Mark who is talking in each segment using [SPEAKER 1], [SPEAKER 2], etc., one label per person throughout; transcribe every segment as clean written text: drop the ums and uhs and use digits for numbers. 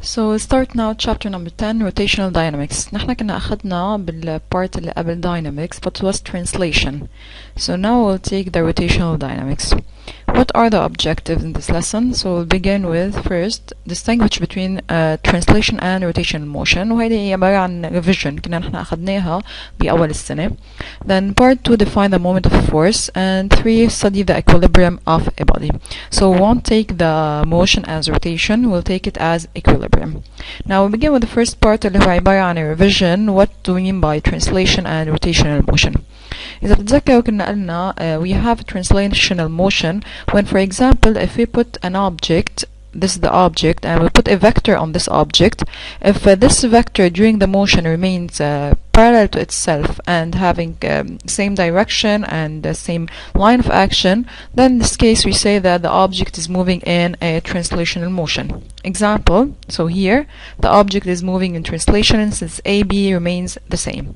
[SPEAKER 1] So we'll start now chapter number 10 rotational dynamics. نحن كنا أخذنا بالبارت اللي قبل dynamics but it was translation. So now we'll take the rotational dynamics. What are the objectives in this lesson? So we'll begin with first distinguish between translation and rotational motion وهذه هي عبارة عن revision كنا نحن أخذناها بأول السنة. Then part 2 define the moment of force and 3 study the equilibrium of a body. So we won't take the motion as rotation, we'll take it as equilibrium. Now we begin with the first part اللي هو عبارة عن a revision. What do we mean by translation and rotational motion? إذا بتتذكروا كنا قلنا we have translational motion when, for example, if we put an object, this is the object, and we put a vector on this object, if this vector during the motion remains parallel to itself and having same direction and the same line of action, then in this case we say that the object is moving in a translational motion. Example, so here the object is moving in translation since AB remains the same.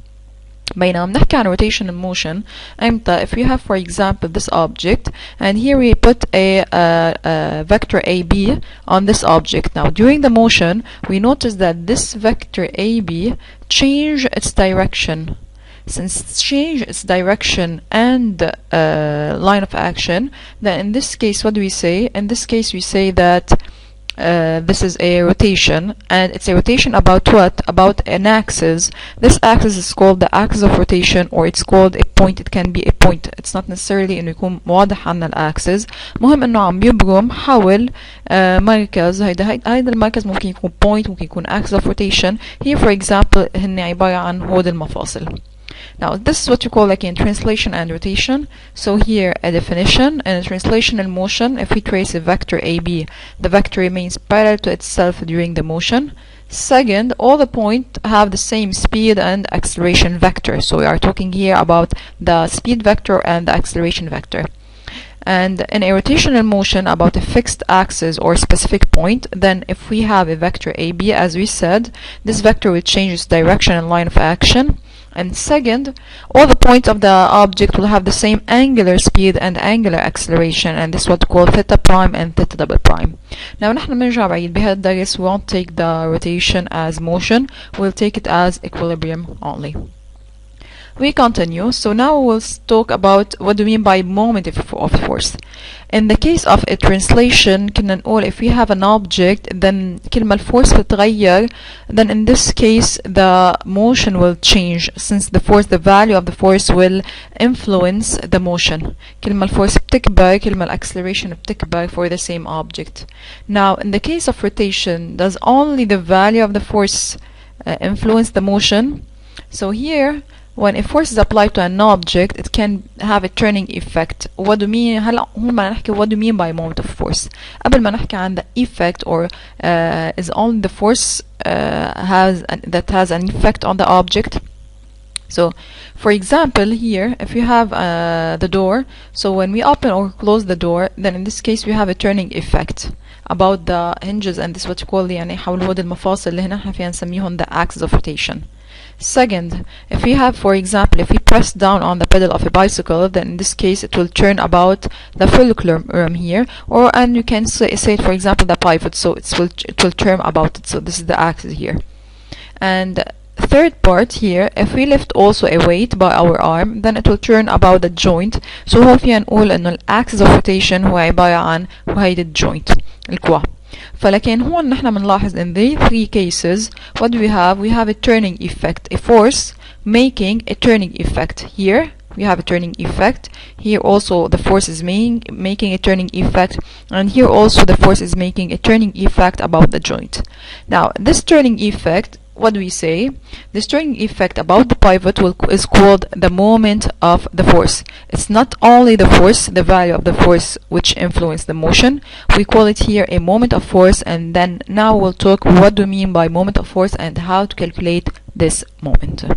[SPEAKER 1] بينما بنحكي عن rotational motion امتى if we have for example this object and here we put a vector AB on this object. Now during the motion we notice that this vector AB change its direction. Since it's changed its direction and line of action, then in this case what do we say? In this case we say that this is a rotation, and it's a rotation about what? About an axis. This axis is called the axis of rotation, or it's called a point. It can be a point. It's not necessarily انه يكون واضح عنا الاكسس. مهم انه عم بيبرم حول مركز. هيدا المركز ممكن يكون point، ممكن يكون axis of rotation. Here for example هن عبارة عن هود المفاصل. Now this is what you call like in translation and rotation. So here a definition. In a translational motion, if we trace a vector AB, the vector remains parallel to itself during the motion. Second, all the points have the same speed and acceleration vector. So we are talking here about the speed vector and the acceleration vector. And in a rotational motion about a fixed axis or specific point, then if we have a vector AB, as we said, this vector will change its direction and line of action. And second, all the points of the object will have the same angular speed and angular acceleration, and this is what we call theta prime and theta double prime. Now نحن بنرجع بعيد بهذا الدرس. We won't take the rotation as motion, we'll take it as equilibrium only. We continue. So now we'll talk about what do we mean by moment of force. In the case of a translation كنا نقول if we have an object then كل ما الفورس بتتغير, then in this case the motion will change, since the value of the force will influence the motion. كل ما الفورس بتكبر كل ما acceleration بتكبر for the same object. Now in the case of rotation, does only the value of the force influence the motion? So here when a force is applied to an object, it can have a turning effect. What do you mean? هلا هون بدنا نحكي what do you mean by moment of force. قبل ما نحكي عن the effect or is only the force that has an effect on the object. So for example here if you have the door, so when we open or close the door, then in this case we have a turning effect about the hinges, and this is what you call يعني حول هود المفاصل اللي هنا نحن فينا نسميهم the axis of rotation. Second, if we have, for example, if we press down on the pedal of a bicycle, then in this case it will turn about the fulcrum here, and you can say for example the pivot, so it will turn about it. So this is the axis here. And third part here, if we lift also a weight by our arm, then it will turn about the joint. So هو فينا نقول إنه الأكسس of rotation هو عبارة عن هيدا الجوينت الكوع. فلكن هون نحن بنلاحظ in the three cases what do we have? We have a turning effect, a force making a turning effect. Here we have a turning effect, here also the force is making a turning effect, and here also the force is making a turning effect about the joint. Now this turning effect, what do we say? This turning effect about the pivot is called the moment of the force. It's not only the force, the value of the force which influence the motion. We call it here a moment of force, and then now we'll talk what do we mean by moment of force and how to calculate this moment.